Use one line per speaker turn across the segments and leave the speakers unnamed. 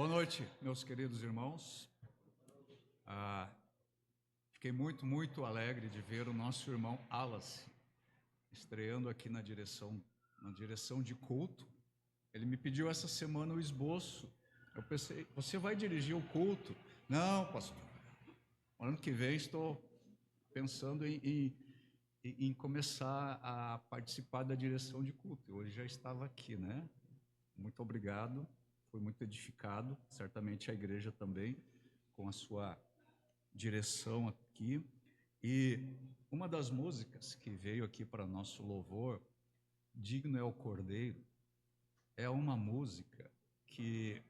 Boa noite, meus queridos irmãos. Fiquei muito alegre de ver o nosso irmão Alas estreando aqui na direção de culto. Ele me pediu essa semana o esboço. Eu pensei, você vai dirigir o culto? Não, pastor. Ano que vem estou pensando em começar a participar da direção de culto. Hoje já estava aqui, né? Muito obrigado. Fui muito edificado, certamente a igreja também, com a sua direção aqui. E uma das músicas que veio aqui para nosso louvor, Digno é o Cordeiro, é uma música que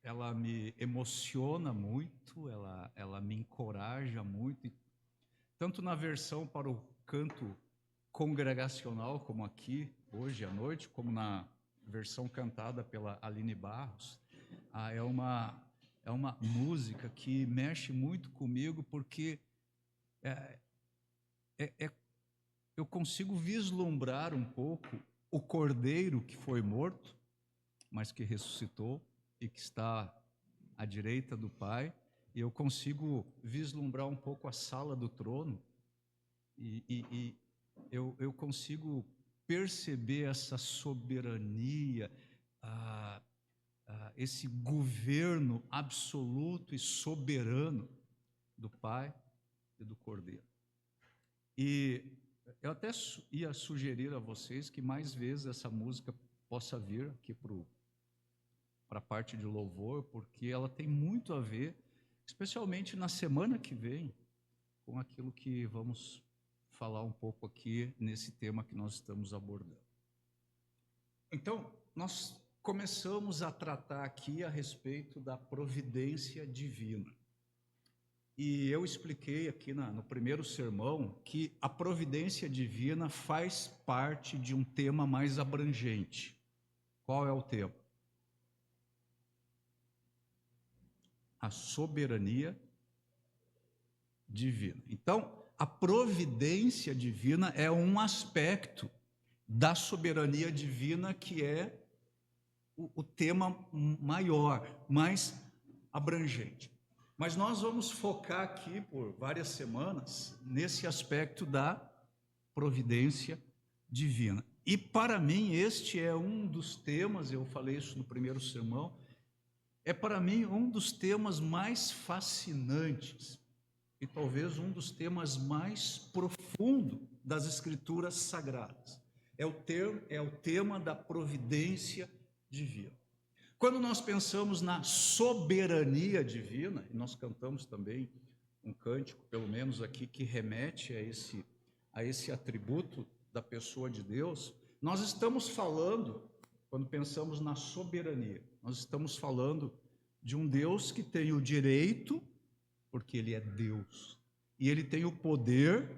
ela me emociona muito, ela me encoraja muito, tanto na versão para o canto congregacional, como aqui, hoje à noite, como na versão cantada pela Aline Barros. É uma música que mexe muito comigo, porque eu consigo vislumbrar um pouco o Cordeiro que foi morto, mas que ressuscitou e que está à direita do Pai, e eu consigo vislumbrar um pouco a sala do trono, e eu consigo perceber essa soberania, esse governo absoluto e soberano do Pai e do Cordeiro. E eu até ia sugerir a vocês que mais vezes essa música possa vir aqui para a parte de louvor, porque ela tem muito a ver, especialmente na semana que vem, com aquilo que vamos falar um pouco aqui nesse tema que nós estamos abordando. Então, nós começamos a tratar aqui a respeito da providência divina. E eu expliquei aqui no primeiro sermão que a providência divina faz parte de um tema mais abrangente. Qual é o tema? A soberania divina. Então, a providência divina é um aspecto da soberania divina que é o tema maior, mais abrangente. Mas nós vamos focar aqui por várias semanas nesse aspecto da providência divina. E para mim este é um dos temas, eu falei isso no primeiro sermão, é para mim um dos temas mais fascinantes e talvez um dos temas mais profundos das Escrituras Sagradas. É o tema da providência divina. Quando nós pensamos na soberania divina, e nós cantamos também um cântico, pelo menos aqui, que remete a esse atributo da pessoa de Deus, nós estamos falando, quando pensamos na soberania, nós estamos falando de um Deus que tem o direito, porque Ele é Deus, e Ele tem o poder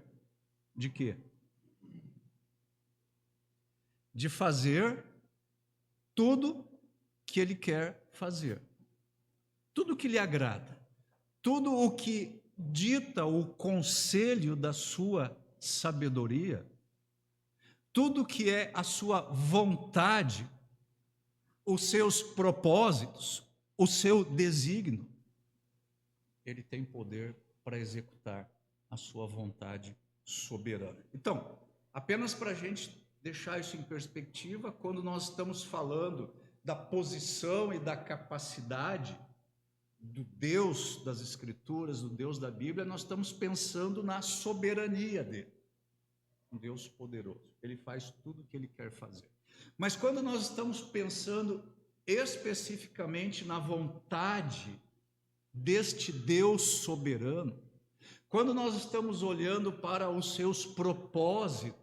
de quê? De fazer tudo que Ele quer fazer, tudo que lhe agrada, tudo o que dita o conselho da sua sabedoria, tudo que é a sua vontade, os seus propósitos, o seu desígnio, Ele tem poder para executar a sua vontade soberana. Então, apenas para a gente deixar isso em perspectiva, quando nós estamos falando da posição e da capacidade do Deus das Escrituras, do Deus da Bíblia, nós estamos pensando na soberania dele, um Deus poderoso. Ele faz tudo o que ele quer fazer. Mas quando nós estamos pensando especificamente na vontade deste Deus soberano, quando nós estamos olhando para os seus propósitos,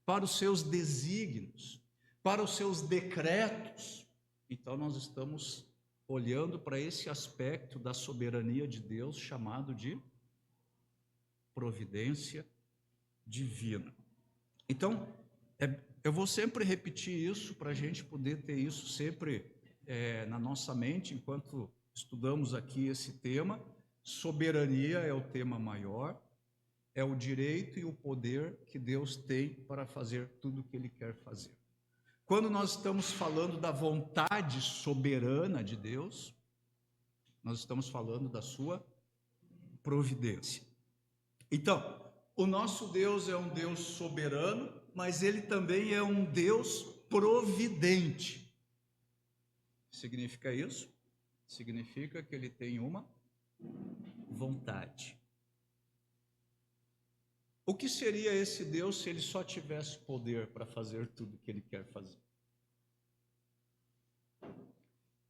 para os seus desígnios, para os seus decretos, então nós estamos olhando para esse aspecto da soberania de Deus chamado de providência divina. Então, eu vou sempre repetir isso para a gente poder ter isso sempre na nossa mente enquanto estudamos aqui esse tema. Soberania é o tema maior, é o direito e o poder que Deus tem para fazer tudo o que Ele quer fazer. Quando nós estamos falando da vontade soberana de Deus, nós estamos falando da sua providência. Então, o nosso Deus é um Deus soberano, mas ele também é um Deus providente. Significa isso? Significa que ele tem uma vontade. O que seria esse Deus se ele só tivesse poder para fazer tudo o que ele quer fazer?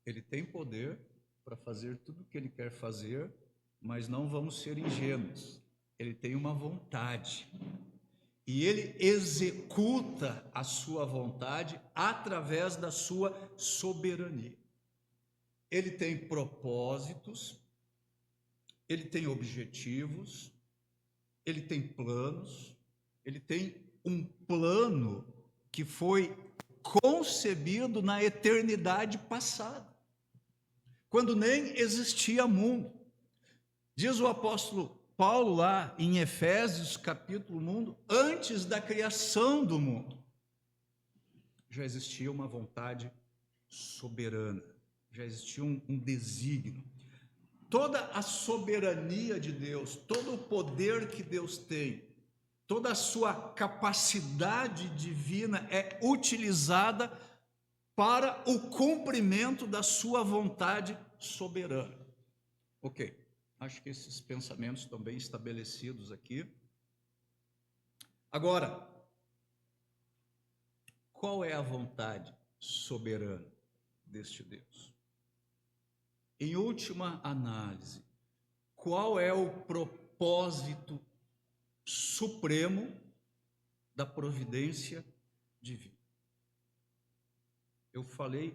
Ele tem poder para fazer tudo o que ele quer fazer, mas não vamos ser ingênuos. Ele tem uma vontade. E ele executa a sua vontade através da sua soberania. Ele tem propósitos, ele tem objetivos, ele tem planos, ele tem um plano que foi concebido na eternidade passada, quando nem existia mundo. Diz o apóstolo Paulo lá em Efésios, capítulo 1, antes da criação do mundo, já existia uma vontade soberana, já existia um desígnio. Toda a soberania de Deus, todo o poder que Deus tem, toda a sua capacidade divina é utilizada para o cumprimento da sua vontade soberana. Ok. Acho que esses pensamentos estão bem estabelecidos aqui. Agora, qual é a vontade soberana deste Deus? Em última análise, qual é o propósito supremo da providência divina? Eu falei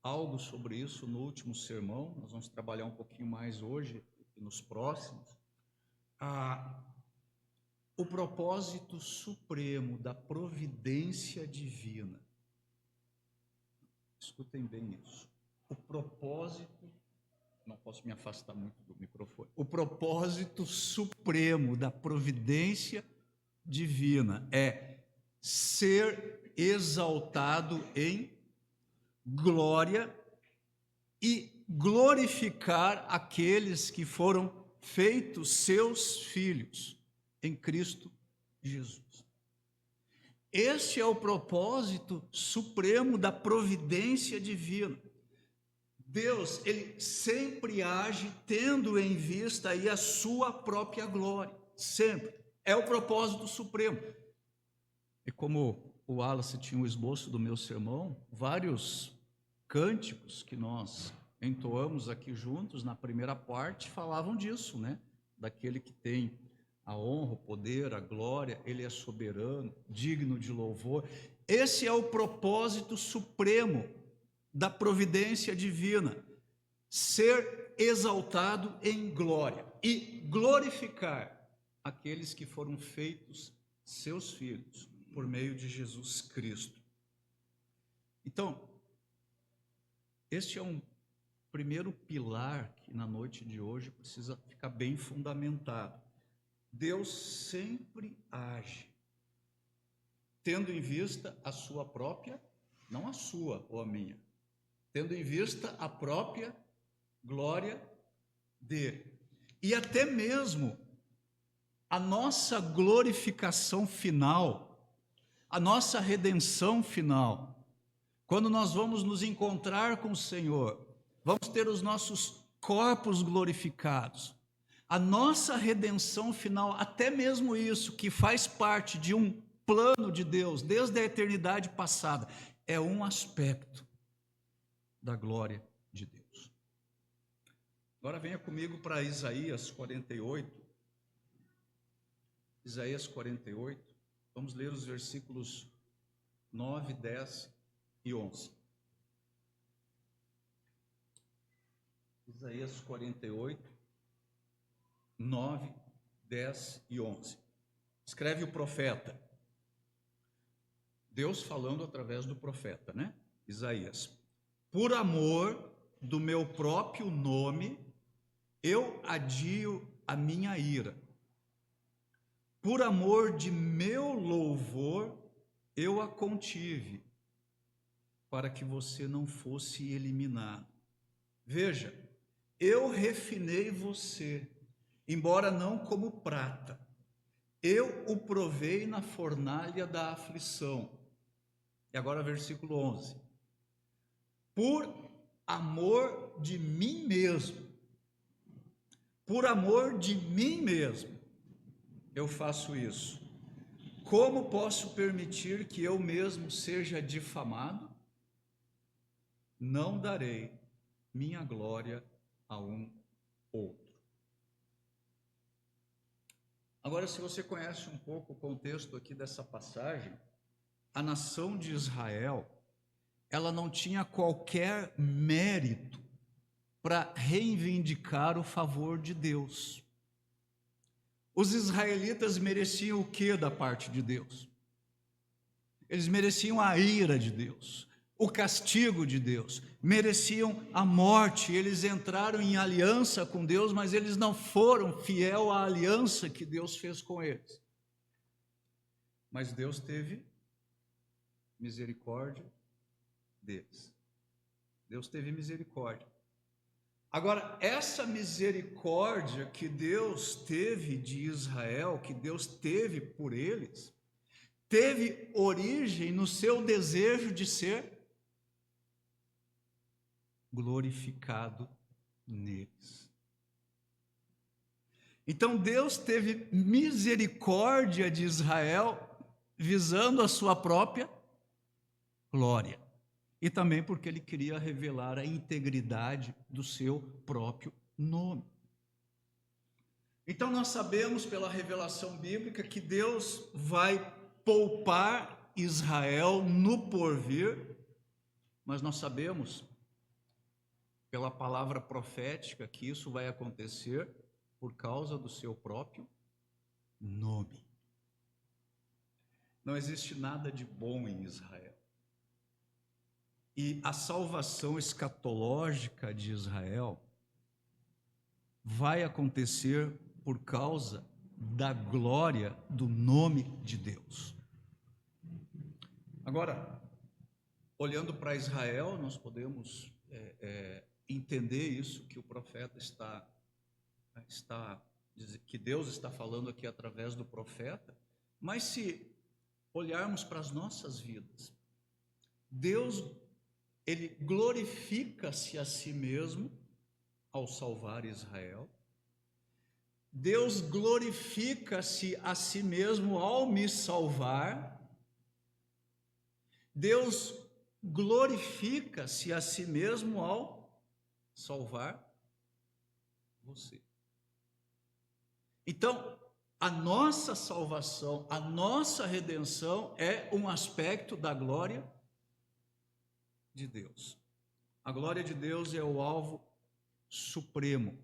algo sobre isso no último sermão, nós vamos trabalhar um pouquinho mais hoje e nos próximos. O propósito supremo da providência divina. Escutem bem isso. O propósito, não posso me afastar muito do microfone. O propósito supremo da providência divina é ser exaltado em glória e glorificar aqueles que foram feitos seus filhos em Cristo Jesus. Este é o propósito supremo da providência divina. Deus, ele sempre age tendo em vista aí a sua própria glória, sempre. É o propósito supremo. E como o Wallace tinha um esboço do meu sermão, vários cânticos que nós entoamos aqui juntos na primeira parte falavam disso, né? Daquele que tem a honra, o poder, a glória, ele é soberano, digno de louvor. Esse é o propósito supremo da providência divina, ser exaltado em glória e glorificar aqueles que foram feitos seus filhos por meio de Jesus Cristo. Então, este é um primeiro pilar que na noite de hoje precisa ficar bem fundamentado. Deus sempre age, tendo em vista a sua própria, não a sua ou a minha, tendo em vista a própria glória dele. E até mesmo a nossa glorificação final, a nossa redenção final, quando nós vamos nos encontrar com o Senhor, vamos ter os nossos corpos glorificados. A nossa redenção final, até mesmo isso, que faz parte de um plano de Deus, desde a eternidade passada, é um aspecto da glória de Deus. Agora venha comigo para Isaías 48. Isaías 48, vamos ler os versículos 9, 10 e 11. Isaías 48, 9, 10 e 11. Escreve o profeta. Deus falando através do profeta, né? Isaías. Por amor do meu próprio nome, eu adio a minha ira. Por amor de meu louvor, eu a contive. para que você não fosse eliminado. Veja, eu refinei você, embora não como prata. Eu o provei na fornalha da aflição. E agora versículo 11. Por amor de mim mesmo, por amor de mim mesmo, eu faço isso. Como posso permitir que eu mesmo seja difamado? Não darei minha glória a um outro. Agora, se você conhece um pouco o contexto aqui dessa passagem, a nação de Israel, ela não tinha qualquer mérito para reivindicar o favor de Deus. Os israelitas mereciam o que da parte de Deus? Eles mereciam a ira de Deus, o castigo de Deus, mereciam a morte. Eles entraram em aliança com Deus, mas eles não foram fiel à aliança que Deus fez com eles. Mas Deus teve misericórdia deles. Deus teve misericórdia. Agora, essa misericórdia que Deus teve de Israel, que Deus teve por eles, teve origem no seu desejo de ser glorificado neles. Então Deus teve misericórdia de Israel, visando a sua própria glória. E também porque ele queria revelar a integridade do seu próprio nome. Então nós sabemos pela revelação bíblica que Deus vai poupar Israel no porvir, mas nós sabemos pela palavra profética que isso vai acontecer por causa do seu próprio nome. Não existe nada de bom em Israel. E a salvação escatológica de Israel vai acontecer por causa da glória do nome de Deus. Agora, olhando para Israel, nós podemos entender isso que o profeta que Deus está falando aqui através do profeta, mas se olharmos para as nossas vidas, Deus, ele glorifica-se a si mesmo ao salvar Israel. Deus glorifica-se a si mesmo ao me salvar. Deus glorifica-se a si mesmo ao salvar você. Então, a nossa salvação, a nossa redenção é um aspecto da glória de Deus. A glória de Deus é o alvo supremo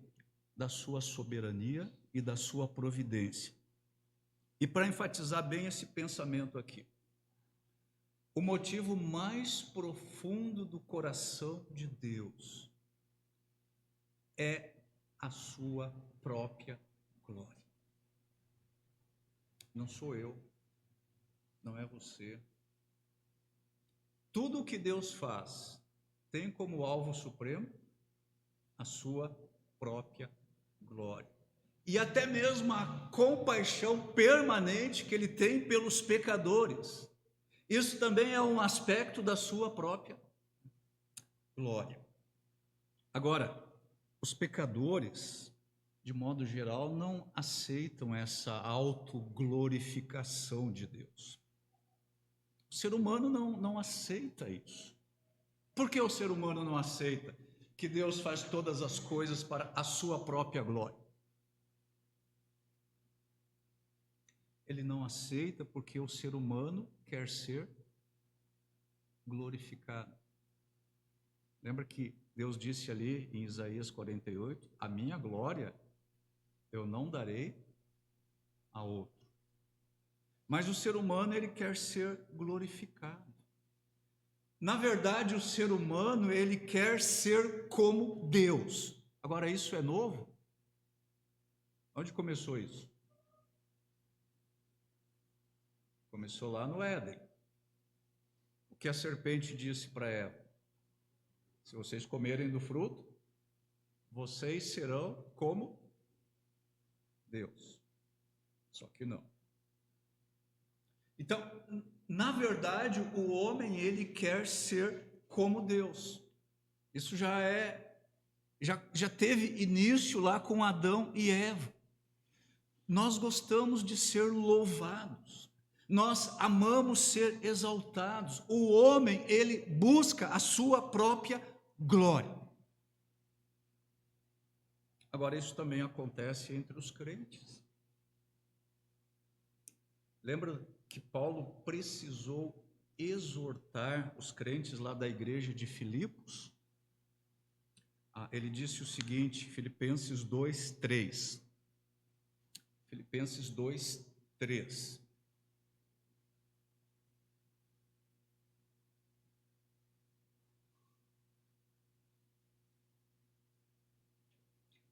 da sua soberania e da sua providência. E para enfatizar bem esse pensamento aqui, o motivo mais profundo do coração de Deus é a sua própria glória. Não sou eu, não é você. Tudo o que Deus faz tem como alvo supremo a sua própria glória. E até mesmo a compaixão permanente que ele tem pelos pecadores. Isso também é um aspecto da sua própria glória. Agora, os pecadores, de modo geral, não aceitam essa autoglorificação de Deus. O ser humano não aceita isso. Por que o ser humano não aceita que Deus faz todas as coisas para a sua própria glória? Ele não aceita porque o ser humano quer ser glorificado. Lembra que Deus disse ali em Isaías 48, a minha glória eu não darei a outro. Mas o ser humano, ele quer ser glorificado. Na verdade, o ser humano, ele quer ser como Deus. Agora, isso é novo? Onde começou isso? Começou lá no Éden. O que a serpente disse para Eva: se vocês comerem do fruto, vocês serão como Deus. Só que não. Então, na verdade, o homem, ele quer ser como Deus. Isso já teve início lá com Adão e Eva. Nós gostamos de ser louvados. Nós amamos ser exaltados. O homem, ele busca a sua própria glória. Agora, isso também acontece entre os crentes. Lembra que Paulo precisou exortar os crentes lá da igreja de Filipos? Ele disse o seguinte, Filipenses 2:3. Filipenses 2:3.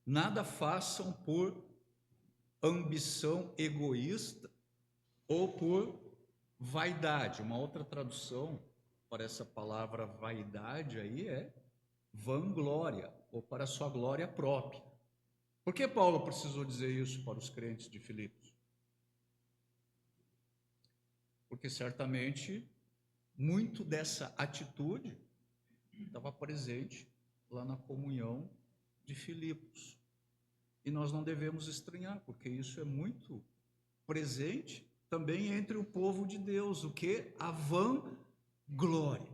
Nada façam por ambição egoísta ou por vaidade. Uma outra tradução para essa palavra vaidade aí é vanglória, ou para a sua glória própria. Por que Paulo precisou dizer isso para os crentes de Filipos? Porque certamente muito dessa atitude estava presente lá na comunhão de Filipos. E nós não devemos estranhar, porque isso é muito presente também entre o povo de Deus, o que? A vanglória.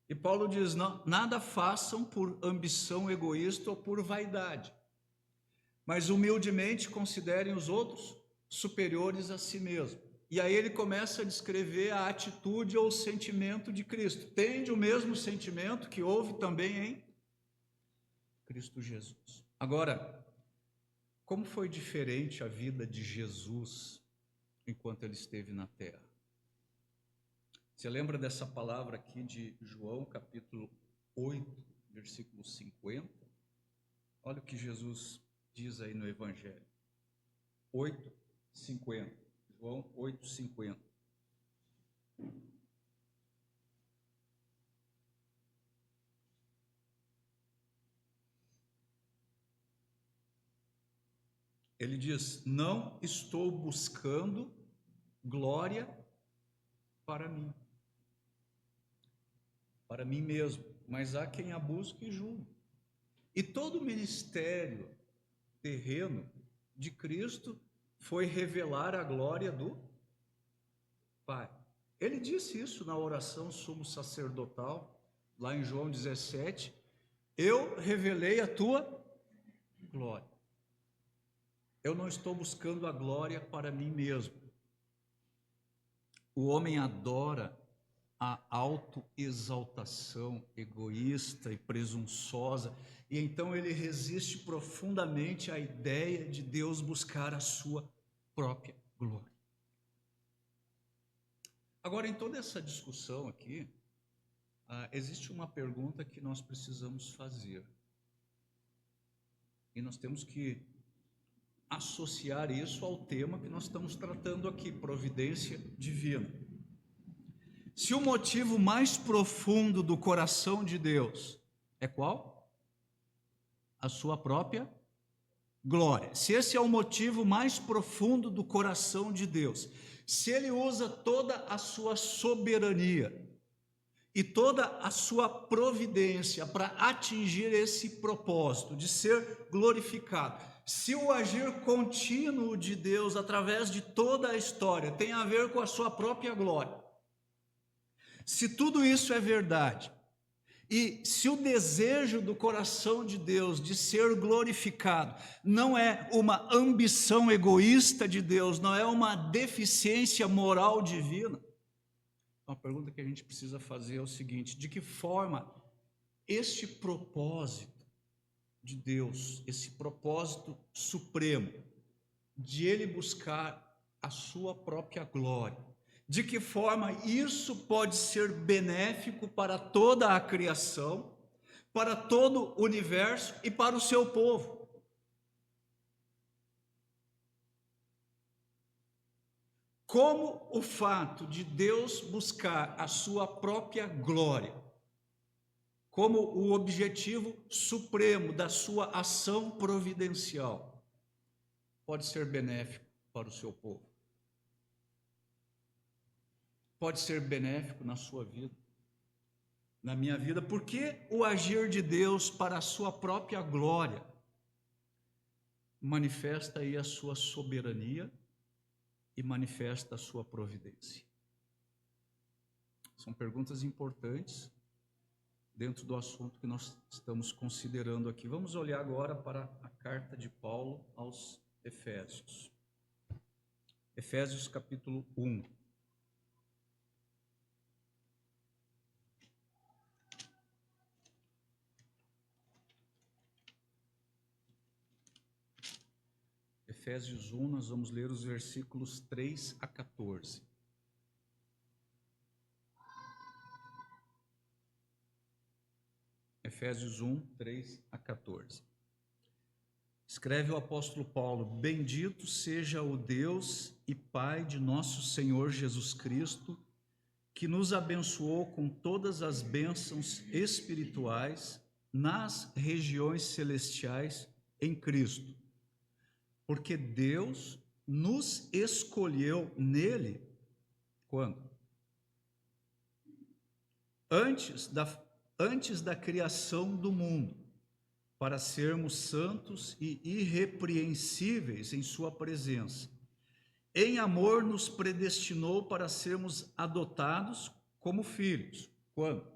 E Paulo diz, não, nada façam por ambição egoísta ou por vaidade, mas humildemente considerem os outros superiores a si mesmo. E aí ele começa a descrever a atitude ou o sentimento de Cristo. Tende o mesmo sentimento que houve também em Cristo Jesus. Agora, como foi diferente a vida de Jesus enquanto ele esteve na terra? Você lembra dessa palavra aqui de João, capítulo 8, versículo 50? Olha o que Jesus diz aí no Evangelho. 8:50. João 8:50. Ele diz, não estou buscando glória para mim mesmo, mas há quem a busque e julgue. E todo o ministério terreno de Cristo foi revelar a glória do Pai. Ele disse isso na oração sumo sacerdotal, lá em João 17, eu revelei a tua glória. Eu não estou buscando a glória para mim mesmo. O homem adora a autoexaltação egoísta e presunçosa, e então ele resiste profundamente à ideia de Deus buscar a sua própria glória. Agora, em toda essa discussão aqui, existe uma pergunta que nós precisamos fazer. E nós temos que associar isso ao tema que nós estamos tratando aqui, providência divina. Se o motivo mais profundo do coração de Deus é qual? A sua própria glória. Se esse é o motivo mais profundo do coração de Deus, se ele usa toda a sua soberania e toda a sua providência para atingir esse propósito de ser glorificado, se o agir contínuo de Deus através de toda a história tem a ver com a sua própria glória, se tudo isso é verdade, e se o desejo do coração de Deus de ser glorificado não é uma ambição egoísta de Deus, não é uma deficiência moral divina, uma pergunta que a gente precisa fazer é o seguinte: de que forma este propósito de Deus, esse propósito supremo, de Ele buscar a sua própria glória, de que forma isso pode ser benéfico para toda a criação, para todo o universo e para o seu povo? como o fato de Deus buscar a sua própria glória como o objetivo supremo da sua ação providencial pode ser benéfico para o seu povo. Pode ser benéfico na sua vida, na minha vida, porque o agir de Deus para a sua própria glória manifesta aí a sua soberania e manifesta a sua providência. São perguntas importantes dentro do assunto que nós estamos considerando aqui. Vamos olhar agora para a carta de Paulo aos Efésios. Efésios capítulo 1. Efésios 1, nós vamos ler os versículos 3 a 14. Efésios 1, 3 a 14. Escreve o apóstolo Paulo: Bendito seja o Deus e Pai de nosso Senhor Jesus Cristo, que nos abençoou com todas as bênçãos espirituais nas regiões celestiais em Cristo. Porque Deus nos escolheu nele, quando? Antes da criação do mundo, para sermos santos e irrepreensíveis em sua presença. Em amor nos predestinou para sermos adotados como filhos. Quando?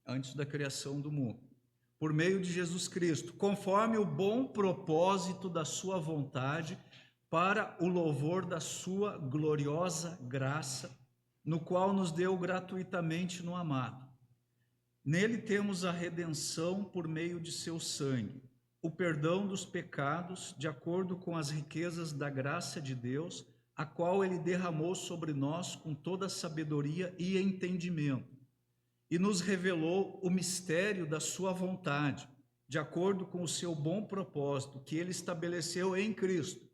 Antes da criação do mundo. Por meio de Jesus Cristo, conforme o bom propósito da sua vontade, para o louvor da sua gloriosa graça, no qual nos deu gratuitamente no amado. Nele temos a redenção por meio de seu sangue, o perdão dos pecados, de acordo com as riquezas da graça de Deus, a qual ele derramou sobre nós com toda sabedoria e entendimento, e nos revelou o mistério da sua vontade, de acordo com o seu bom propósito, que ele estabeleceu em Cristo.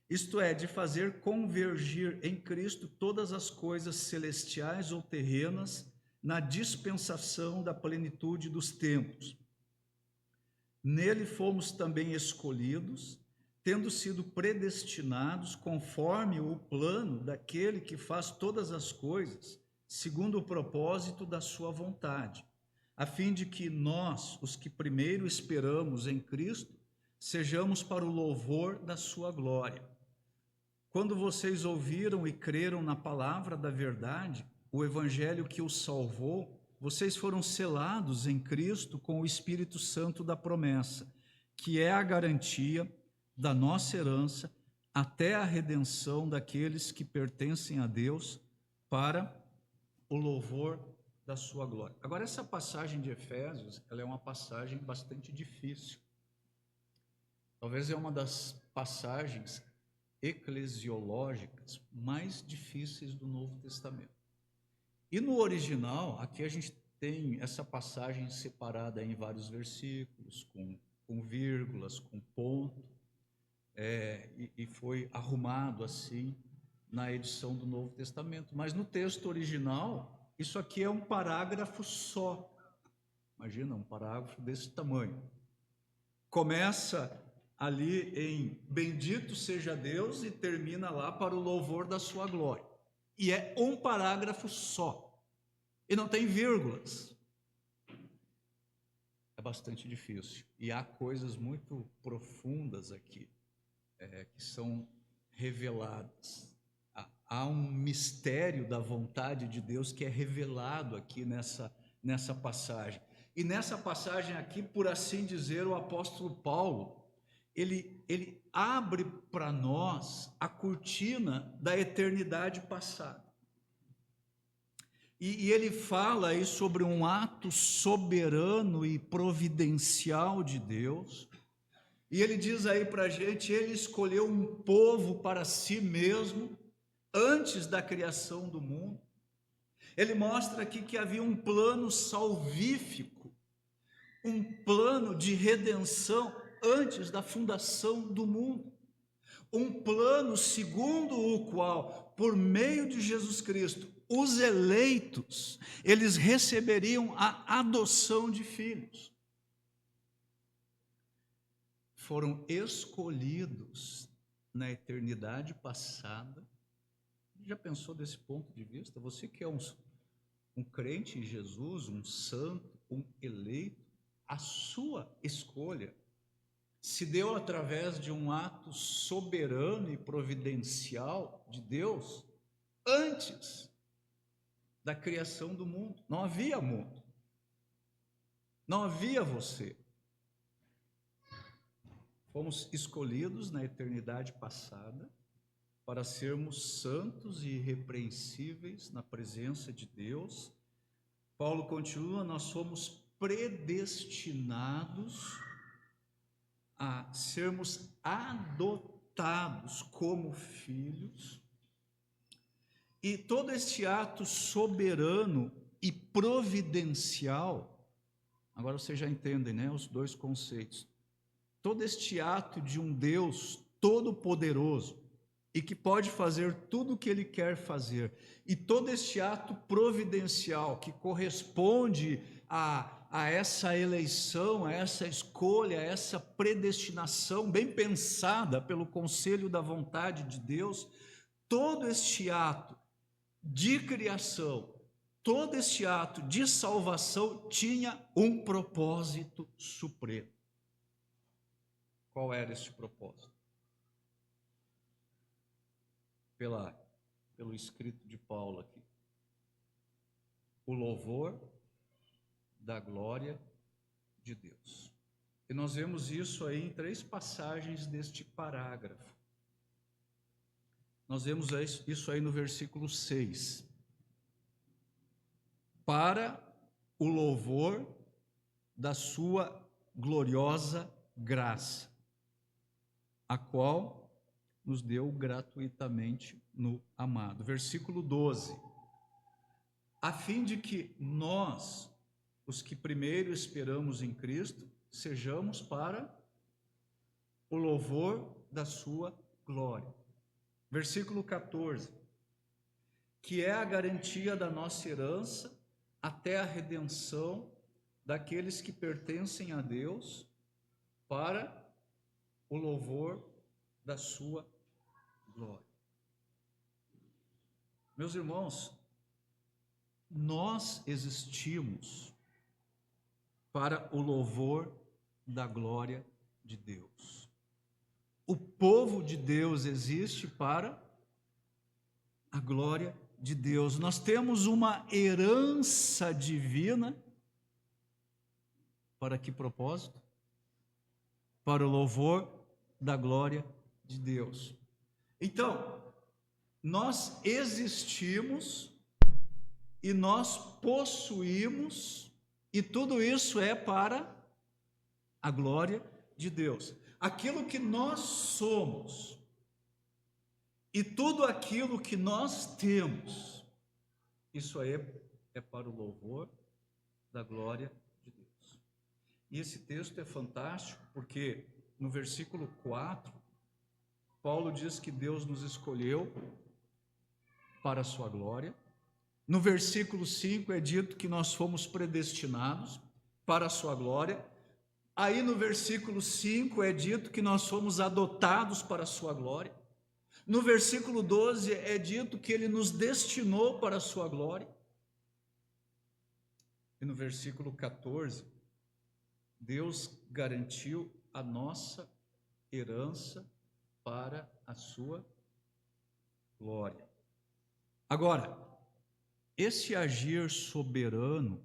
Isto é, de fazer convergir em Cristo todas as coisas celestiais ou terrenas na dispensação da plenitude dos tempos. Nele fomos também escolhidos, tendo sido predestinados conforme o plano daquele que faz todas as coisas, segundo o propósito da sua vontade, a fim de que nós, os que primeiro esperamos em Cristo, sejamos para o louvor da sua glória. Quando vocês ouviram e creram na palavra da verdade, o evangelho que os salvou, vocês foram selados em Cristo com o Espírito Santo da promessa, que é a garantia da nossa herança até a redenção daqueles que pertencem a Deus para o louvor da sua glória. Agora, essa passagem de Efésios, ela é uma passagem bastante difícil. Talvez é uma das passagens eclesiológicas mais difíceis do Novo Testamento. E no original, aqui a gente tem essa passagem separada em vários versículos, com vírgulas, com ponto, e foi arrumado assim na edição do Novo Testamento. Mas no texto original, isso aqui é um parágrafo só. Imagina, um parágrafo desse tamanho. Começa ali em bendito seja Deus e termina lá para o louvor da sua glória. E é um parágrafo só. E não tem vírgulas. É bastante difícil. E há coisas muito profundas aqui que são reveladas. Há um mistério da vontade de Deus que é revelado aqui nessa passagem. E nessa passagem aqui, por assim dizer, o apóstolo Paulo, ele abre para nós a cortina da eternidade passada. E ele fala aí sobre um ato soberano e providencial de Deus. E ele diz aí para a gente, ele escolheu um povo para si mesmo, antes da criação do mundo. Ele mostra aqui que havia um plano salvífico, um plano de redenção antes da fundação do mundo. um plano segundo o qual, por meio de Jesus Cristo, os eleitos, eles receberiam a adoção de filhos. Foram escolhidos na eternidade passada. Já pensou desse ponto de vista? Você que é um crente em Jesus, um santo, um eleito, a sua escolha se deu através de um ato soberano e providencial de Deus antes da criação do mundo. Não havia mundo, não havia você. Fomos escolhidos na eternidade passada para sermos santos e irrepreensíveis na presença de Deus. Paulo continua: nós somos predestinados a sermos adotados como filhos. E todo este ato soberano e providencial, agora vocês já entendem, né, os dois conceitos. Todo este ato de um Deus todo-poderoso e que pode fazer tudo o que Ele quer fazer, e todo este ato providencial que corresponde a essa eleição, a essa escolha, a essa predestinação bem pensada pelo conselho da vontade de Deus, todo este ato de criação, todo este ato de salvação tinha um propósito supremo. Qual era esse propósito? Pelo escrito de Paulo aqui: o louvor da glória de Deus. E nós vemos isso aí em 3 passagens deste parágrafo. Nós vemos isso aí no versículo 6. Para o louvor da sua gloriosa graça, a qual nos deu gratuitamente no amado. Versículo 12. A fim de que nós, os que primeiro esperamos em Cristo, sejamos para o louvor da sua glória. Versículo 14. Que é a garantia da nossa herança até a redenção daqueles que pertencem a Deus, para o louvor da sua glória. Meus irmãos, nós existimos para o louvor da glória de Deus. O povo de Deus existe para a glória de Deus. Nós temos uma herança divina. Para que propósito? Para o louvor da glória de Deus. Então, nós existimos e nós possuímos, e tudo isso é para a glória de Deus. Aquilo que nós somos e tudo aquilo que nós temos, isso aí é para o louvor da glória de Deus. E esse texto é fantástico porque no versículo 4, Paulo diz que Deus nos escolheu para a sua glória. No versículo 5 é dito que nós fomos predestinados para a sua glória. Aí no versículo 5 é dito que nós fomos adotados para a sua glória. No versículo 12 é dito que ele nos destinou para a sua glória. E no versículo 14, Deus garantiu a nossa herança para a sua glória. Agora, esse agir soberano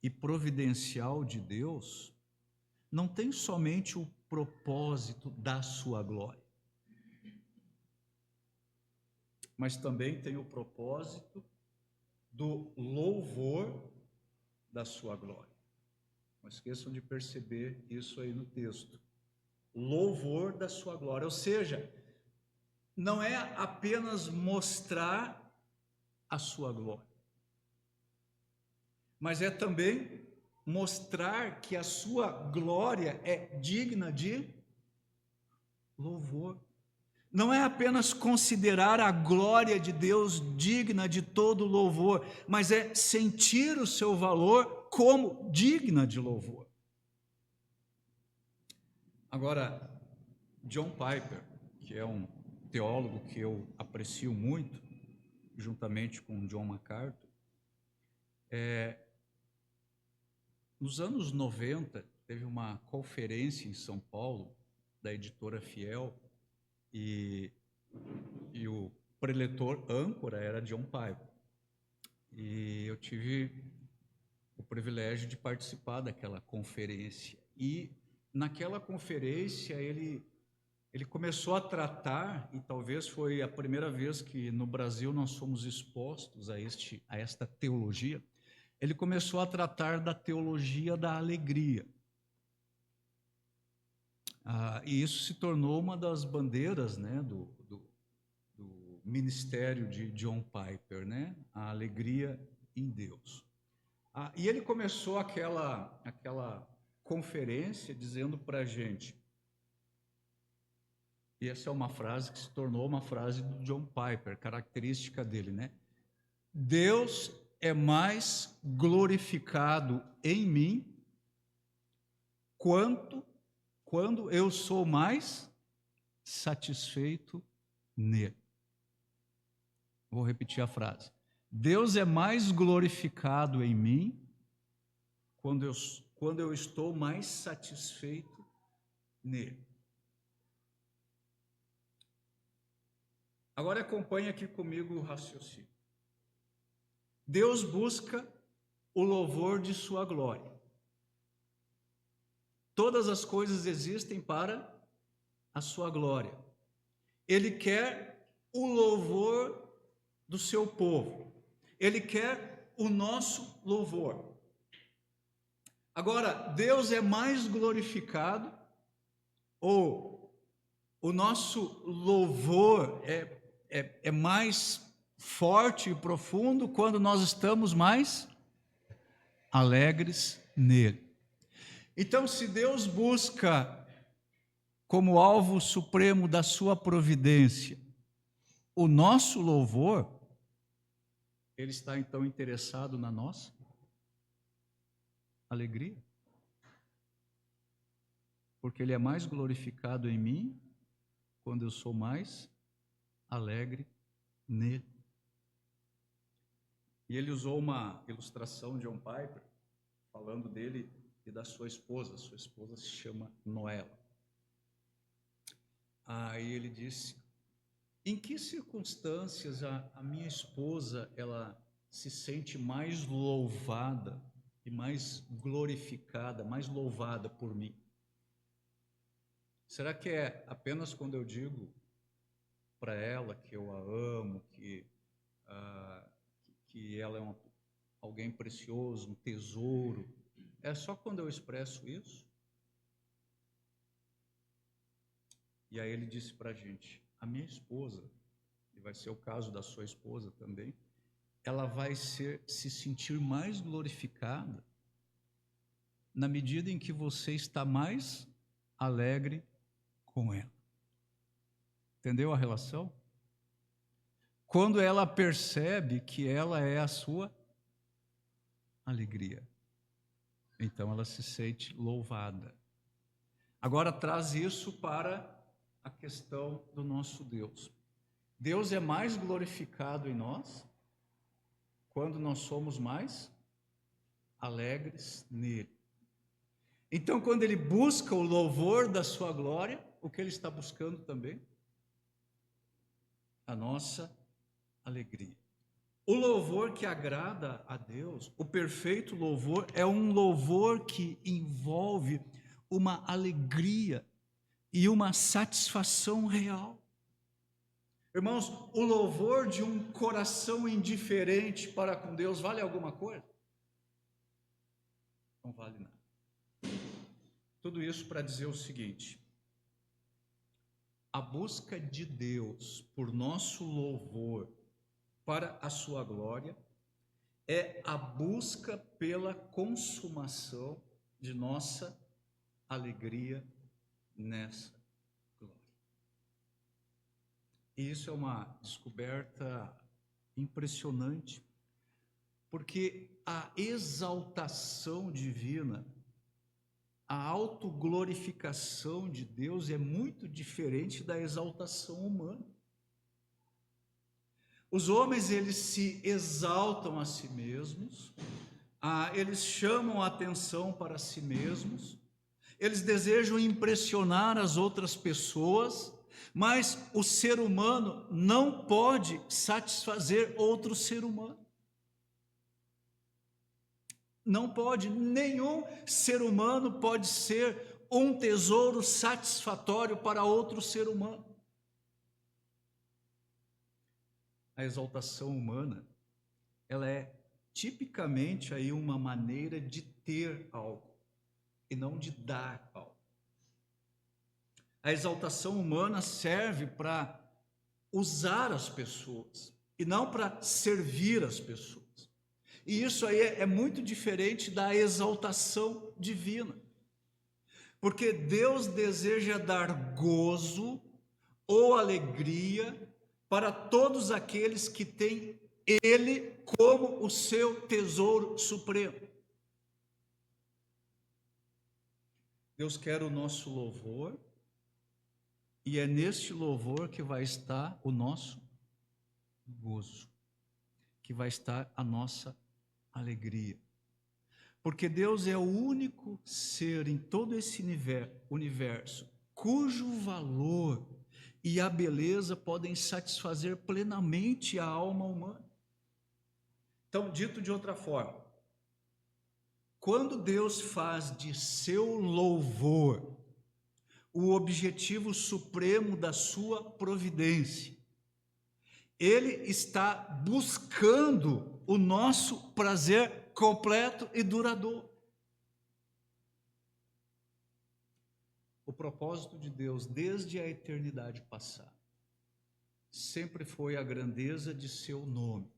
e providencial de Deus não tem somente o propósito da sua glória, mas também tem o propósito do louvor da sua glória. Não esqueçam de perceber isso aí no texto. Louvor da sua glória, ou seja, não é apenas mostrar a sua glória, mas é também mostrar que a sua glória é digna de louvor. não é apenas considerar a glória de Deus digna de todo louvor, mas é sentir o seu valor como digna de louvor. Agora, John Piper, que é um teólogo que eu aprecio muito, juntamente com John MacArthur, nos anos 90, teve uma conferência em São Paulo, da editora Fiel, e o preletor âncora era John Piper. E eu tive o privilégio de participar daquela conferência. E naquela conferência ele começou a tratar, e talvez foi a primeira vez que no Brasil nós fomos expostos a esta teologia, ele começou a tratar da teologia da alegria. E isso se tornou uma das bandeiras, né, do ministério de John Piper, né, a alegria em Deus. E ele começou aquela conferência dizendo para a gente, e essa é uma frase que se tornou uma frase do John Piper, característica dele, né? Deus é mais glorificado em mim quando eu sou mais satisfeito nele. Vou repetir a frase. Deus é mais glorificado em mim quando eu estou mais satisfeito nele. Agora acompanhe aqui comigo o raciocínio. Deus busca o louvor de sua glória. Todas as coisas existem para a sua glória. Ele quer o louvor do seu povo. Ele quer o nosso louvor. Agora, Deus é mais glorificado, ou o nosso louvor é mais forte e profundo quando nós estamos mais alegres nele. Então, se Deus busca como alvo supremo da sua providência o nosso louvor, Ele está então interessado na nossa alegria? Porque Ele é mais glorificado em mim quando eu sou mais alegre nele. E ele usou uma ilustração de John Piper, falando dele e da sua esposa. A sua esposa se chama Noela. Aí ele disse: em que circunstâncias a minha esposa ela se sente mais louvada e mais glorificada, mais louvada por mim? Será que é apenas quando eu digo para ela que eu a amo, que ela é alguém precioso, um tesouro? É só quando eu expresso isso? E aí ele disse para a gente: a minha esposa, e vai ser o caso da sua esposa também, ela vai se sentir mais glorificada na medida em que você está mais alegre com ela. Entendeu a relação? Quando ela percebe que ela é a sua alegria, então ela se sente louvada. Agora traz isso para a questão do nosso Deus. Deus é mais glorificado em nós quando nós somos mais alegres nele. Então, quando ele busca o louvor da sua glória, o que ele está buscando também? A nossa alegria. O louvor que agrada a Deus, o perfeito louvor, é um louvor que envolve uma alegria e uma satisfação real. Irmãos, o louvor de um coração indiferente para com Deus vale alguma coisa? Não vale nada. Tudo isso para dizer o seguinte: a busca de Deus por nosso louvor para a sua glória é a busca pela consumação de nossa alegria nessa glória. E isso é uma descoberta impressionante, porque a exaltação divina, a autoglorificação de Deus é muito diferente da exaltação humana. Os homens, eles se exaltam a si mesmos, eles chamam a atenção para si mesmos, eles desejam impressionar as outras pessoas, mas o ser humano não pode satisfazer outro ser humano. Não pode, nenhum ser humano pode ser um tesouro satisfatório para outro ser humano. A exaltação humana, ela é tipicamente aí uma maneira de ter algo e não de dar algo. A exaltação humana serve para usar as pessoas e não para servir as pessoas. E isso aí é muito diferente da exaltação divina. Porque Deus deseja dar gozo ou alegria para todos aqueles que têm Ele como o seu tesouro supremo. Deus quer o nosso louvor, e é neste louvor que vai estar o nosso gozo, que vai estar a nossa alegria. Porque Deus é o único ser em todo esse universo cujo valor e a beleza podem satisfazer plenamente a alma humana. Então, dito de outra forma, quando Deus faz de seu louvor o objetivo supremo da sua providência, Ele está buscando o nosso prazer completo e duradouro. O propósito de Deus, desde a eternidade passada, sempre foi a grandeza de seu nome,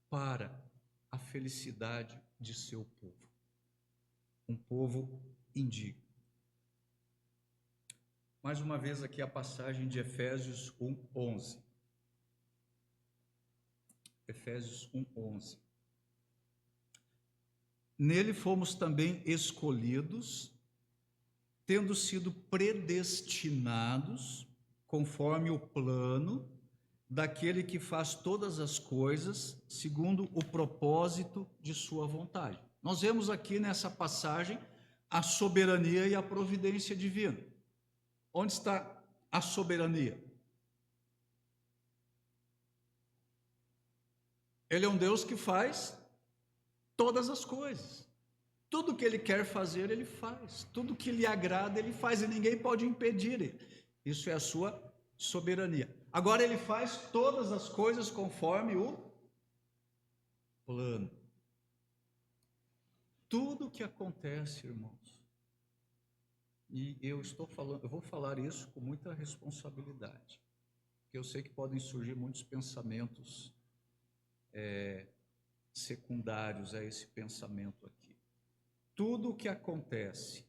para a felicidade de seu povo, um povo indigno. Mais uma vez aqui a passagem de Efésios 1:11. Efésios 1:11. Nele fomos também escolhidos, tendo sido predestinados, conforme o plano daquele que faz todas as coisas, segundo o propósito de sua vontade. Nós vemos aqui nessa passagem a soberania e a providência divina. Onde está a soberania? Ele é um Deus que faz todas as coisas. Tudo que Ele quer fazer, Ele faz. Tudo que lhe agrada, Ele faz. E ninguém pode impedir Ele. Isso é a sua soberania. Agora, Ele faz todas as coisas conforme o plano. Tudo que acontece, irmãos, e eu vou falar isso com muita responsabilidade, porque eu sei que podem surgir muitos pensamentos secundários a esse pensamento aqui. Tudo o que acontece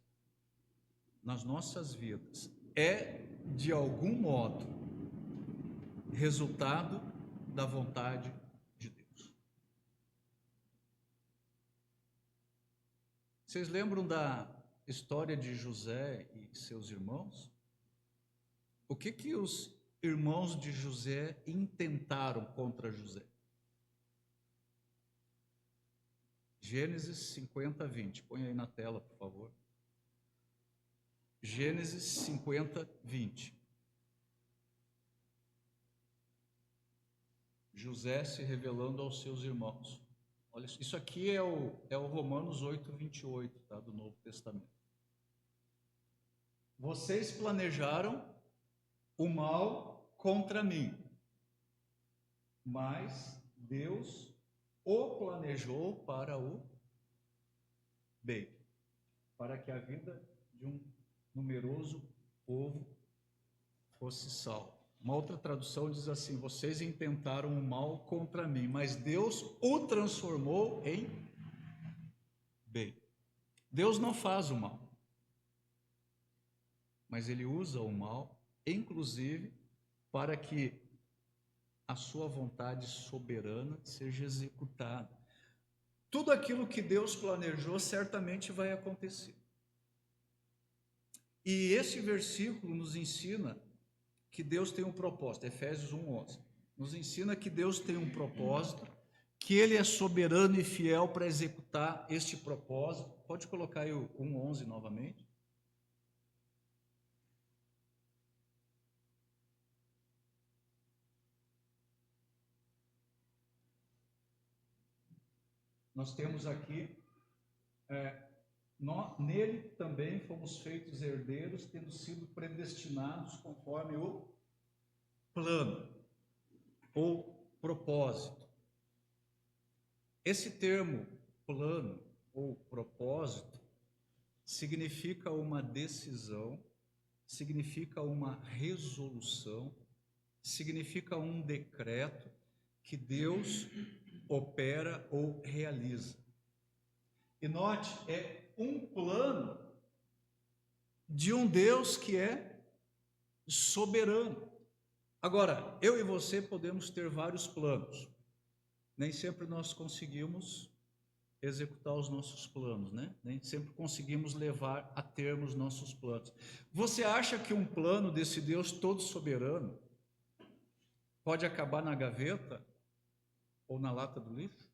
nas nossas vidas é, de algum modo, resultado da vontade de Deus. Vocês lembram da história de José e seus irmãos? O que os irmãos de José intentaram contra José? Gênesis 50:20. Põe aí na tela, por favor. Gênesis 50:20. José se revelando aos seus irmãos. Olha, isso aqui é o Romanos 8:28, tá, do Novo Testamento. Vocês planejaram o mal contra mim, mas Deus o planejou para o bem, para que a vida de um numeroso povo fosse salvo. Uma outra tradução diz assim: vocês intentaram o mal contra mim, mas Deus o transformou em bem. Deus não faz o mal, mas Ele usa o mal, inclusive, para que a sua vontade soberana seja executada. Tudo aquilo que Deus planejou certamente vai acontecer. E esse versículo nos ensina que Deus tem um propósito, Efésios 1:11. Nos ensina que Deus tem um propósito, que Ele é soberano e fiel para executar este propósito. Pode colocar aí o 1:11 novamente. Nós temos aqui, nele também fomos feitos herdeiros, tendo sido predestinados conforme o plano ou propósito. Esse termo plano ou propósito significa uma decisão, significa uma resolução, significa um decreto que Deus opera ou realiza. E note, é um plano de um Deus que é soberano. Agora, eu e você podemos ter vários planos. Nem sempre nós conseguimos executar os nossos planos, né? Nem sempre conseguimos levar a termo os nossos planos. Você acha que um plano desse Deus todo soberano pode acabar na gaveta ou na lata do lixo?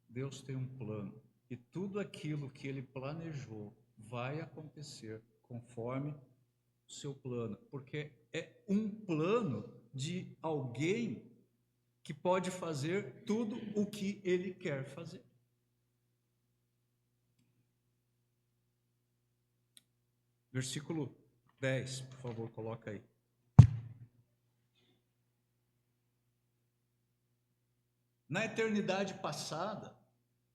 Deus tem um plano e tudo aquilo que Ele planejou vai acontecer conforme o seu plano, porque é um plano de alguém que pode fazer tudo o que Ele quer fazer. Versículo 10, por favor, coloca aí. Na eternidade passada,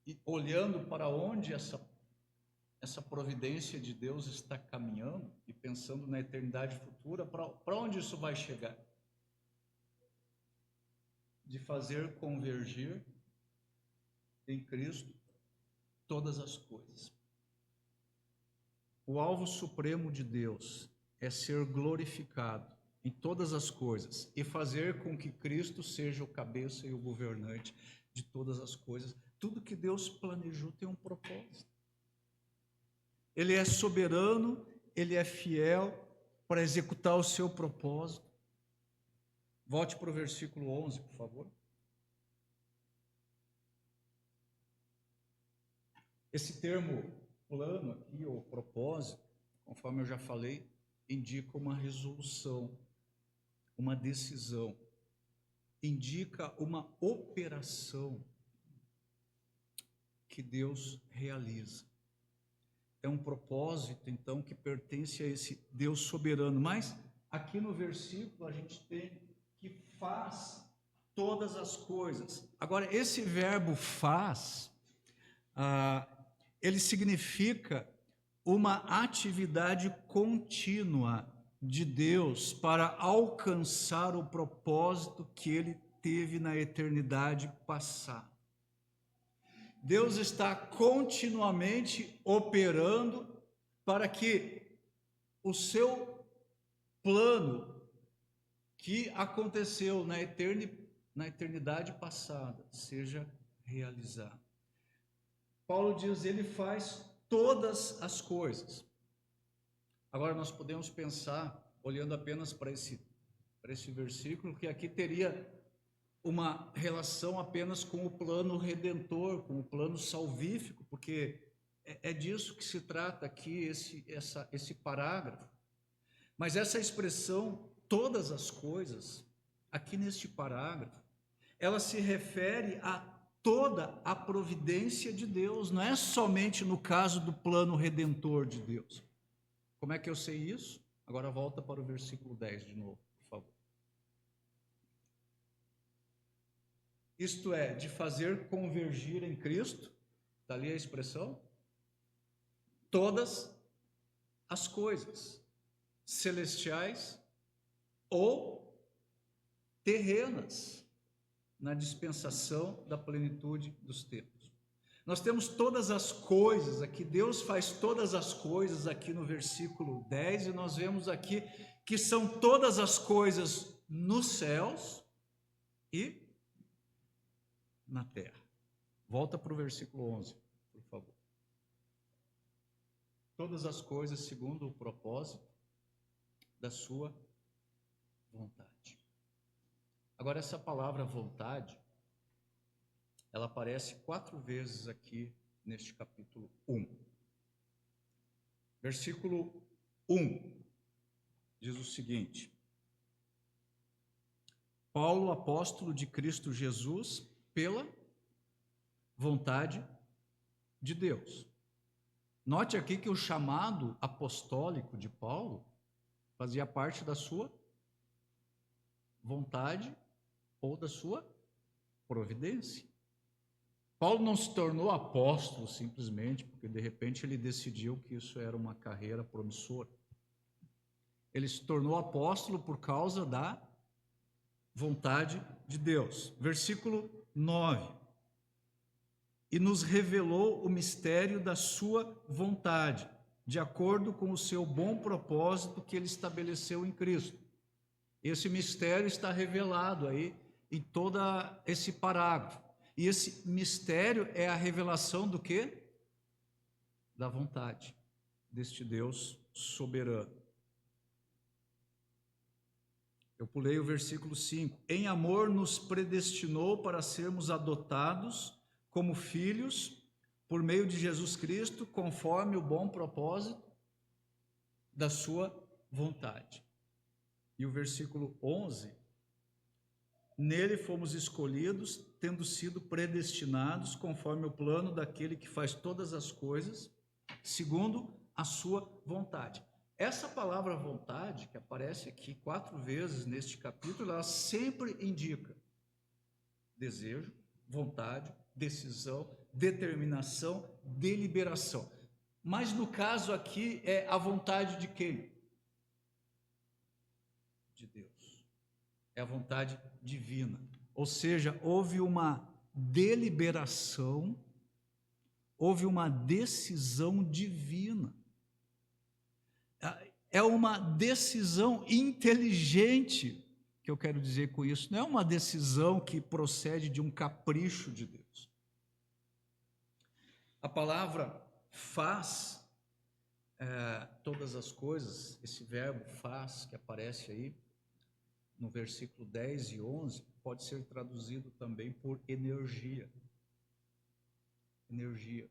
e olhando para onde essa providência de Deus está caminhando, e pensando na eternidade futura, para onde isso vai chegar? De fazer convergir em Cristo todas as coisas. O alvo supremo de Deus é ser glorificado em todas as coisas e fazer com que Cristo seja o cabeça e o governante de todas as coisas. Tudo que Deus planejou tem um propósito. Ele é soberano, Ele é fiel para executar o seu propósito. Volte para o versículo 11, por favor. Esse termo plano aqui, ou propósito, conforme eu já falei, indica uma resolução, uma decisão, indica uma operação que Deus realiza. É um propósito, então, que pertence a esse Deus soberano. Mas aqui no versículo a gente tem que faz todas as coisas. Agora, esse verbo faz, ele significa uma atividade contínua de Deus para alcançar o propósito que Ele teve na eternidade passada. Deus está continuamente operando para que o seu plano que aconteceu na eternidade passada seja realizado. Paulo diz, ele faz todas as coisas. Agora nós podemos pensar, olhando apenas para esse versículo, que aqui teria uma relação apenas com o plano redentor, com o plano salvífico, porque é disso que se trata aqui esse parágrafo. Mas essa expressão, todas as coisas, aqui neste parágrafo, ela se refere a toda a providência de Deus, não é somente no caso do plano redentor de Deus. Como é que eu sei isso? Agora volta para o versículo 10 de novo, por favor. Isto é, de fazer convergir em Cristo, está ali a expressão, todas as coisas, celestiais ou terrenas, na dispensação da plenitude dos tempos. Nós temos todas as coisas aqui, Deus faz todas as coisas aqui no versículo 10, e nós vemos aqui que são todas as coisas nos céus e na terra. Volta para o versículo 11, por favor. Todas as coisas segundo o propósito da sua vontade. Agora, essa palavra vontade, ela aparece 4 vezes aqui neste capítulo 1. Versículo 1 diz o seguinte: Paulo, apóstolo de Cristo Jesus, pela vontade de Deus. Note aqui que o chamado apostólico de Paulo fazia parte da sua vontade ou da sua providência. Paulo não se tornou apóstolo simplesmente porque de repente ele decidiu que isso era uma carreira promissora. Ele se tornou apóstolo por causa da vontade de Deus. Versículo 9. E nos revelou o mistério da sua vontade, de acordo com o seu bom propósito que ele estabeleceu em Cristo. Esse mistério está revelado aí em todo esse parágrafo. E esse mistério é a revelação do quê? Da vontade deste Deus soberano. Eu pulei o versículo 5. Em amor nos predestinou para sermos adotados como filhos por meio de Jesus Cristo, conforme o bom propósito da sua vontade. E o versículo 11. Nele fomos escolhidos, tendo sido predestinados conforme o plano daquele que faz todas as coisas, segundo a sua vontade. Essa palavra vontade, que aparece aqui 4 vezes neste capítulo, ela sempre indica desejo, vontade, decisão, determinação, deliberação. Mas no caso aqui é a vontade de quem? De Deus. É a vontade divina. Ou seja, houve uma deliberação, houve uma decisão divina. É uma decisão inteligente, que eu quero dizer com isso. Não é uma decisão que procede de um capricho de Deus. A palavra faz todas as coisas, esse verbo faz, que aparece aí no versículo 10 e 11, pode ser traduzido também por energia. Energia.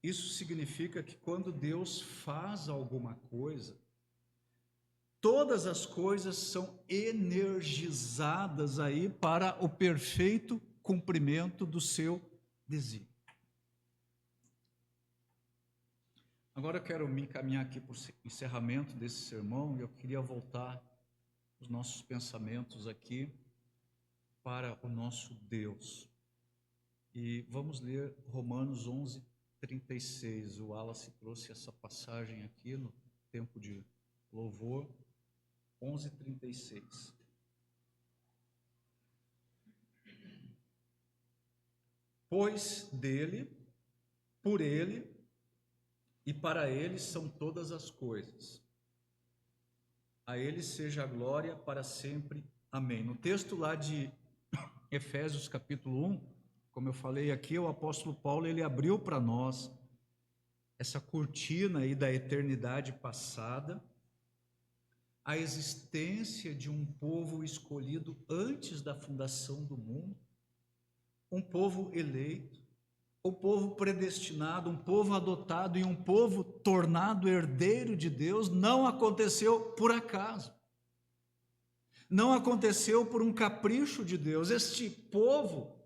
Isso significa que quando Deus faz alguma coisa, todas as coisas são energizadas aí para o perfeito cumprimento do seu desígnio. Agora eu quero me encaminhar aqui para o encerramento desse sermão, e eu queria voltar os nossos pensamentos aqui para o nosso Deus. E vamos ler Romanos 11, 36. O Wallace trouxe essa passagem aqui no tempo de louvor. 11, 36. Pois dele, por ele e para ele são todas as coisas. A ele seja a glória para sempre. Amém. No texto lá de Efésios capítulo 1, como eu falei aqui, o apóstolo Paulo, ele abriu para nós essa cortina aí da eternidade passada, a existência de um povo escolhido antes da fundação do mundo, um povo eleito, um povo predestinado, um povo adotado e um povo tornado herdeiro de Deus. Não aconteceu por acaso. Não aconteceu por um capricho de Deus. Este povo,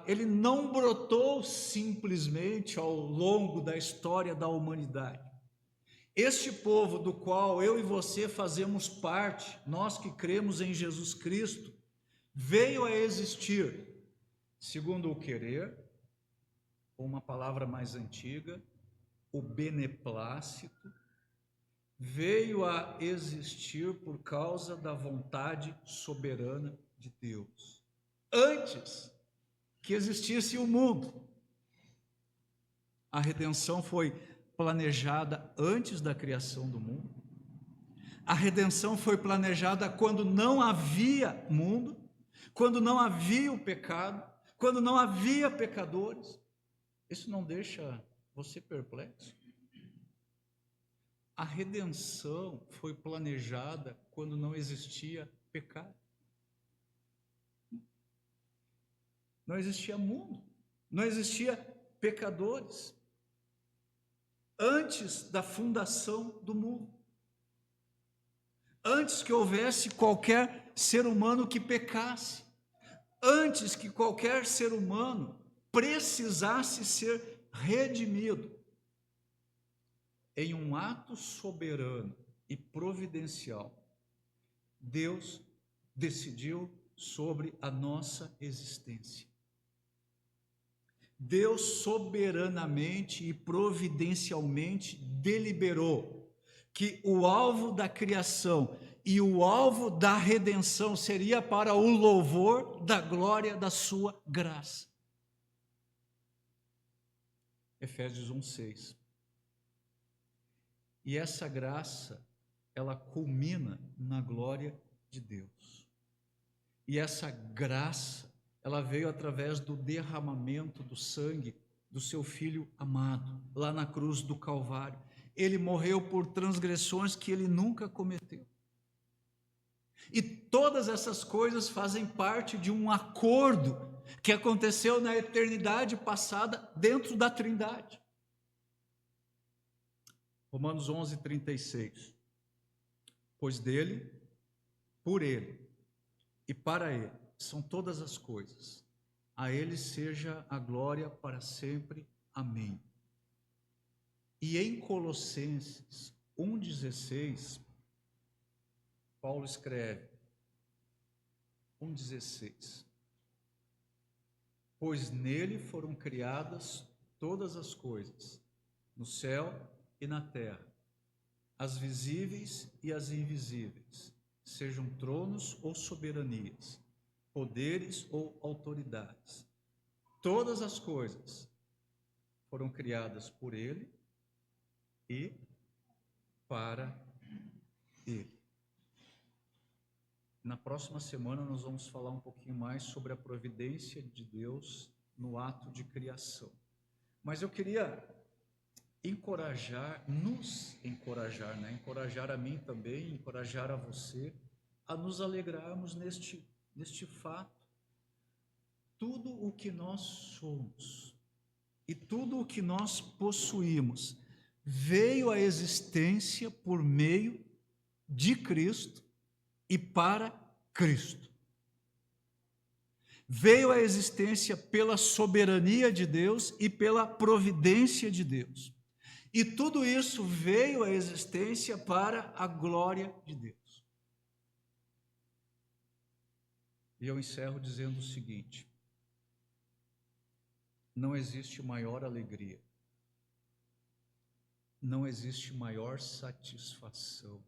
ele não brotou simplesmente ao longo da história da humanidade. Este povo do qual eu e você fazemos parte, nós que cremos em Jesus Cristo, veio a existir segundo o querer, ou uma palavra mais antiga, o beneplácito, veio a existir por causa da vontade soberana de Deus. Antes que existisse o mundo. A redenção foi planejada antes da criação do mundo. A redenção foi planejada quando não havia mundo, quando não havia o pecado, quando não havia pecadores. Isso não deixa você perplexo? A redenção foi planejada quando não existia pecado. Não existia mundo, não existia pecadores. Antes da fundação do mundo. Antes que houvesse qualquer ser humano que pecasse. Antes que qualquer ser humano precisasse ser redimido. Em um ato soberano e providencial, Deus decidiu sobre a nossa existência. Deus soberanamente e providencialmente deliberou que o alvo da criação e o alvo da redenção seria para o louvor da glória da sua graça. Efésios 1:6. E essa graça, ela culmina na glória de Deus. E essa graça, ela veio através do derramamento do sangue do seu Filho amado, lá na cruz do Calvário. Ele morreu por transgressões que ele nunca cometeu. E todas essas coisas fazem parte de um acordo que aconteceu na eternidade passada dentro da Trindade. Romanos 11:36. Pois dele, por ele e para ele são todas as coisas. A ele seja a glória para sempre. Amém. E em Colossenses 1:16, Paulo escreve, 1:16, pois nele foram criadas todas as coisas, no céu e na terra, as visíveis e as invisíveis, sejam tronos ou soberanias, poderes ou autoridades. Todas as coisas foram criadas por ele e para ele. Na próxima semana nós vamos falar um pouquinho mais sobre a providência de Deus no ato de criação. Mas eu queria nos encorajar, né? Encorajar a mim também, encorajar a você, a nos alegrarmos neste fato. Tudo o que nós somos e tudo o que nós possuímos veio à existência por meio de Cristo e para Cristo. Veio à existência pela soberania de Deus e pela providência de Deus. E tudo isso veio à existência para a glória de Deus. E eu encerro dizendo o seguinte: não existe maior alegria, não existe maior satisfação,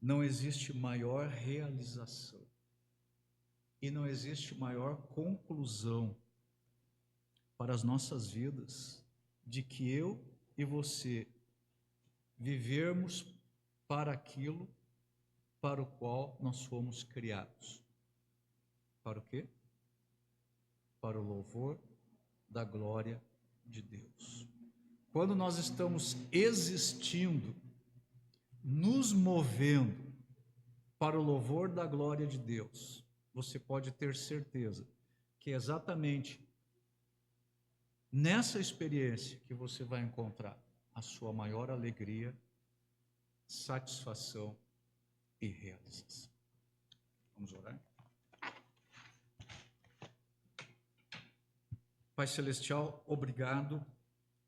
não existe maior realização e não existe maior conclusão para as nossas vidas de que eu e você vivermos para aquilo para o qual nós fomos criados. Para o quê? Para o louvor da glória de Deus. Quando nós estamos existindo, nos movendo para o louvor da glória de Deus, você pode ter certeza que é exatamente nessa experiência que você vai encontrar a sua maior alegria, satisfação e realização. Vamos orar? Pai Celestial, obrigado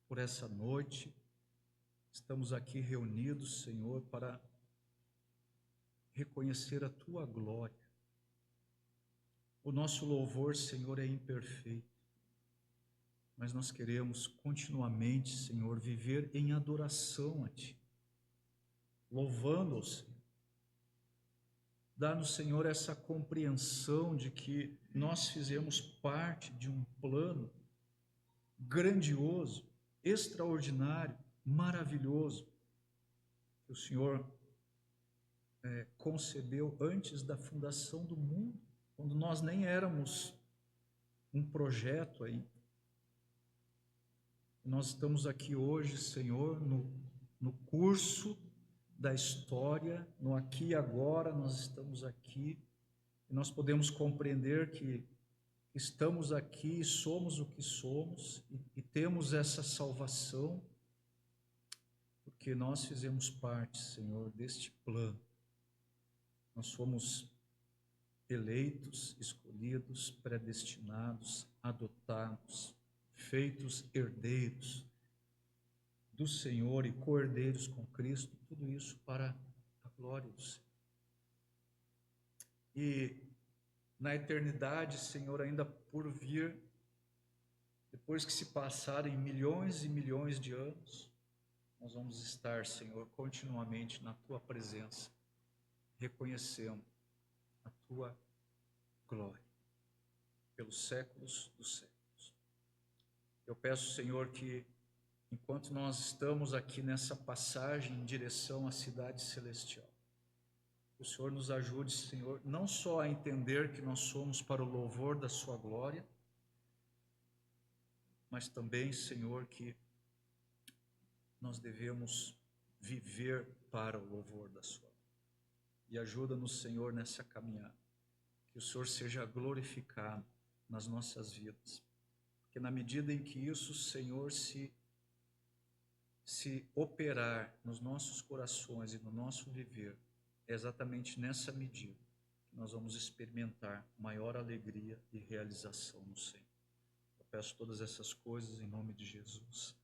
por essa noite. Estamos aqui reunidos, Senhor, para reconhecer a Tua glória. O nosso louvor, Senhor, é imperfeito, mas nós queremos continuamente, Senhor, viver em adoração a Ti, louvando ao Senhor. Dá-nos, Senhor, essa compreensão de que nós fizemos parte de um plano grandioso, extraordinário, maravilhoso, que o Senhor concebeu antes da fundação do mundo, quando nós nem éramos um projeto ainda. Nós estamos aqui hoje, Senhor, no curso da história, no aqui e agora, nós estamos aqui, e nós podemos compreender que estamos aqui, somos o que somos, e temos essa salvação, porque nós fizemos parte, Senhor, deste plano. Nós fomos eleitos, escolhidos, predestinados, adotados, feitos herdeiros do Senhor e co-herdeiros com Cristo, tudo isso para a glória do Senhor. E na eternidade, Senhor, ainda por vir, depois que se passarem milhões e milhões de anos, nós vamos estar, Senhor, continuamente na Tua presença, reconhecendo a Tua glória, pelos séculos dos séculos. Eu peço, Senhor, que enquanto nós estamos aqui nessa passagem em direção à cidade celestial, que o Senhor nos ajude, Senhor, não só a entender que nós somos para o louvor da Sua glória, mas também, Senhor, que nós devemos viver para o louvor da Sua glória. E ajuda-nos, Senhor, nessa caminhada. Que o Senhor seja glorificado nas nossas vidas. Porque na medida em que isso, Senhor, se operar nos nossos corações e no nosso viver, é exatamente nessa medida que nós vamos experimentar maior alegria e realização no Senhor. Eu peço todas essas coisas em nome de Jesus.